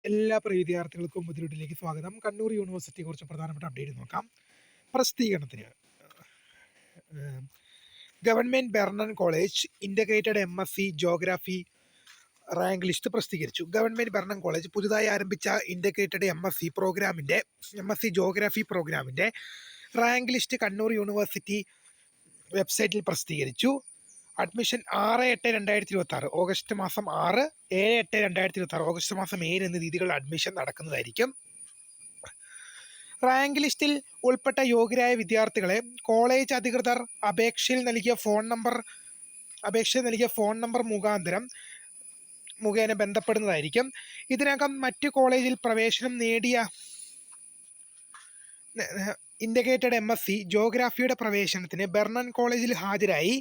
എല്ലാ പ്രിയ വിദ്യാർത്ഥികൾക്കും ബുദ്ധിമുട്ടിലേക്ക് സ്വാഗതം. കണ്ണൂർ യൂണിവേഴ്സിറ്റിയെ കുറിച്ച് പ്രധാനപ്പെട്ട അപ്ഡേറ്റ് നോക്കാം. പ്രസിദ്ധീകരണത്തിന് government Brennen college integrated MSc geography rank list പ്രസിദ്ധീകരിച്ചു. ഗവൺമെൻറ് ബെർണൻ കോളേജ് പുതുതായി ആരംഭിച്ച ഇൻ്റഗ്രേറ്റഡ് MSc ജോഗ്രാഫി പ്രോഗ്രാമിൻ്റെ റാങ്ക് ലിസ്റ്റ് കണ്ണൂർ യൂണിവേഴ്സിറ്റി വെബ്സൈറ്റിൽ പ്രസിദ്ധീകരിച്ചു. അഡ്മിഷൻ 6/8/2026 ഓഗസ്റ്റ് മാസം 6, 7/8/2026 ഓഗസ്റ്റ് മാസം 7 എന്നീ തീയതികളിൽ അഡ്മിഷൻ നടക്കുന്നതായിരിക്കും. റാങ്ക് ലിസ്റ്റിൽ ഉൾപ്പെട്ട യോഗ്യരായ വിദ്യാർത്ഥികളെ കോളേജ് അധികൃതർ അപേക്ഷയിൽ നൽകിയ ഫോൺ നമ്പർ മുഖേന ബന്ധപ്പെടുന്നതായിരിക്കും. ഇതിനകം മറ്റു കോളേജിൽ പ്രവേശനം നേടിയ ഇൻ്റഗ്രേറ്റഡ് MSc ജോഗ്രാഫിയുടെ പ്രവേശനത്തിന് ബെർണൻ കോളേജിൽ ഹാജരായി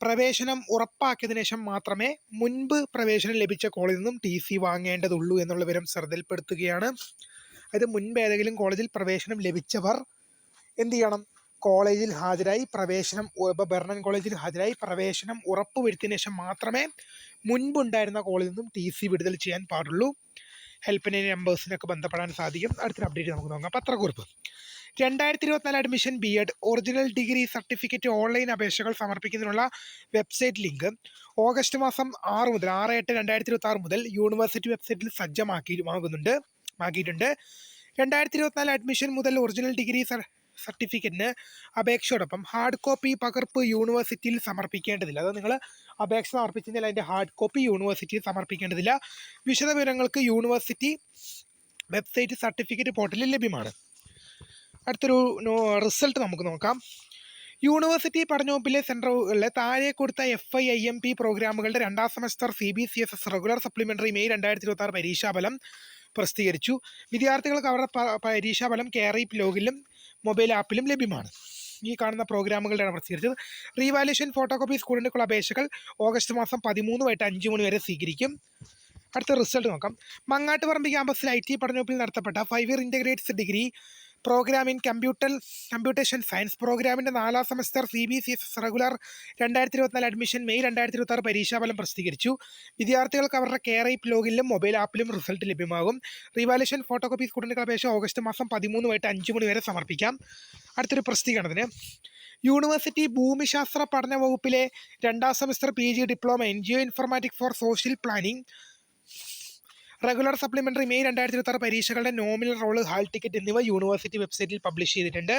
പ്രവേശനം ഉറപ്പാക്കിയതിനു ശേഷം മാത്രമേ മുൻപ് പ്രവേശനം ലഭിച്ച കോളേജിൽ നിന്നും TC വാങ്ങേണ്ടതുള്ളൂ എന്നുള്ള വിവരം ശ്രദ്ധയിൽപ്പെടുത്തുകയാണ്. അത് മുൻപ് ഏതെങ്കിലും കോളേജിൽ പ്രവേശനം ലഭിച്ചവർ എന്ത് ചെയ്യണം? കോളേജിൽ ഹാജരായി ബെർണൻ കോളേജിൽ ഹാജരായി പ്രവേശനം ഉറപ്പുവരുത്തിയതിനു ശേഷം മാത്രമേ മുൻപുണ്ടായിരുന്ന കോളേജിൽ നിന്നും TC വിടുതൽ ചെയ്യാൻ പാടുള്ളൂ. ഹെൽപ്പ് ലൈൻ നമ്പേഴ്സിനൊക്കെ ബന്ധപ്പെടാൻ സാധിക്കും. അടുത്തൊരു അപ്ഡേറ്റ് നമുക്ക് നോക്കാം. പത്രക്കുറിപ്പ്: 2024 admission BEd original degree certificate online അപേക്ഷകൾ സമർപ്പിക്കുന്നതിനുള്ള വെബ്സൈറ്റ് ലിങ്ക് ഓഗസ്റ്റ് മാസം 6/8/2026 മുതൽ യൂണിവേഴ്സിറ്റി വെബ്സൈറ്റിൽ സജ്ജമാക്കിയിട്ടുണ്ട്. 2024 അഡ്മിഷൻ മുതൽ ഒറിജിനൽ ഡിഗ്രി സർട്ടിഫിക്കറ്റിന് അപേക്ഷയോടൊപ്പം ഹാർഡ് കോപ്പി പകർപ്പ് യൂണിവേഴ്സിറ്റിയിൽ സമർപ്പിക്കേണ്ടതില്ല. അത് നിങ്ങൾ അപേക്ഷ സമർപ്പിച്ചാൽ അതിൻ്റെ ഹാർഡ് കോപ്പി യൂണിവേഴ്സിറ്റിയിൽ സമർപ്പിക്കേണ്ടതില്ല. വിശദവിവരങ്ങൾക്ക് യൂണിവേഴ്സിറ്റി വെബ്സൈറ്റ് സർട്ടിഫിക്കറ്റ് പോർട്ടലിൽ ലഭ്യമാണ്. അടുത്തൊരു റിസൾട്ട് നമുക്ക് നോക്കാം. യൂണിവേഴ്സിറ്റി പഠനവകുപ്പിലെ സെൻറ്ററുകളിലെ താഴെ കൊടുത്ത FIIMP പ്രോഗ്രാമുകളുടെ 2ാം semester CBCSS regular supplementary May 2026 പരീക്ഷാഫലം പ്രസിദ്ധീകരിച്ചു. വിദ്യാർത്ഥികൾക്ക് അവരുടെ പരീക്ഷാഫലം കെയറിപ്പ് ലോഗിലും മൊബൈൽ ആപ്പിലും ലഭ്യമാണ്. ഈ കാണുന്ന പ്രോഗ്രാമുകളുടെയാണ് പ്രസിദ്ധീകരിച്ചത്. റീവാലുവേഷൻ ഫോട്ടോകോപ്പി സ്റ്റുഡൻറ്റുകളുടെ അപേക്ഷകൾ ഓഗസ്റ്റ് മാസം 13 വൈകിട്ട് 5 മണി വരെ സ്വീകരിക്കും. അടുത്ത റിസൾട്ട് നോക്കാം. മങ്ങാട്ടുപറമ്പ് ക്യാമ്പസിൽ IT പഠനവകുപ്പിൽ നടത്തപ്പെട്ട 5 year integrated degree program in computation science പ്രോഗ്രാമിൻ്റെ 4ാം semester CBCSS regular 2024 admission May 2026 പരീക്ഷാഫലം പ്രസിദ്ധീകരിച്ചു. വിദ്യാർത്ഥികൾക്ക് അവരുടെ കെയറിപ്പ് ലോഗിലും മൊബൈൽ ആപ്പിലും റിസൾട്ട് ലഭ്യമാകും. റിവാലുവേഷൻ ഫോട്ടോകോപ്പി സ്റ്റുഡൻറ്റുകളുടെ അപേക്ഷ ഓഗസ്റ്റ് മാസം 13 വൈകിട്ട് 5 മണി വരെ സമർപ്പിക്കാം. അടുത്തൊരു പ്രസിദ്ധീകരണത്തിന് യൂണിവേഴ്സിറ്റി ഭൂമിശാസ്ത്ര പഠന വകുപ്പിലെ 2ാം semester PG diploma in geo informatics for social planning regular supplementary May 2026 പരീക്ഷകളുടെ നോമിനൽ റോള്, ഹാൾ ടിക്കറ്റ് എന്നിവ യൂണിവേഴ്സിറ്റി വെബ്സൈറ്റിൽ പബ്ലിഷ് ചെയ്തിട്ടുണ്ട്.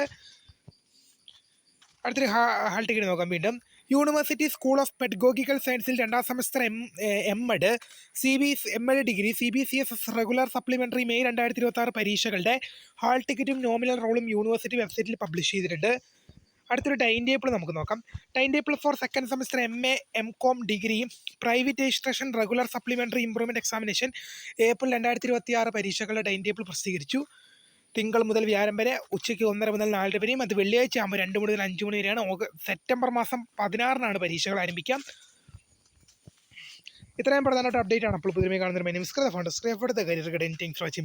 അടുത്തൊരു ഹാൾ ടിക്കറ്റ് നോക്കാം. വീണ്ടും യൂണിവേഴ്സിറ്റി സ്കൂൾ ഓഫ് പെഡഗോഗിക്കൽ സയൻസിൽ 2ാം semester MEd degree CBCSS regular supplementary May 2026 പരീക്ഷകളുടെ hall ടിക്കറ്റും നോമിനൽ റോളും യൂണിവേഴ്സിറ്റി വെബ്സൈറ്റിൽ പബ്ലിഷ് ചെയ്തിട്ടുണ്ട്. അടുത്തൊരു ടൈം ടേബിൾ നമുക്ക് നോക്കാം. Time table for 2nd semester MA MCOM degree private registration regular supplementary improvement examination April 2026 പരീക്ഷകളുടെ ടൈം ടേബിൾ പ്രസിദ്ധീകരിച്ചു. തിങ്കൾ മുതൽ വ്യാഴം വരെ ഉച്ചയ്ക്ക് 1:30 മുതൽ 4 വരെയും അത് വെള്ളിയാഴ്ച ആകുമ്പോൾ 2 മുതൽ 5 മണി വരെയാണ്. സെപ്റ്റംബർ മാസം 16 പരീക്ഷകൾ ആരംഭിക്കാം. ഇത്രയും പ്രധാനപ്പെട്ട അപ്ഡേറ്റ് ആണ് അപ്പോൾ പുതിയ കാണുന്നത്. My name is Kritha founder career guidance. Thanks for watching. By.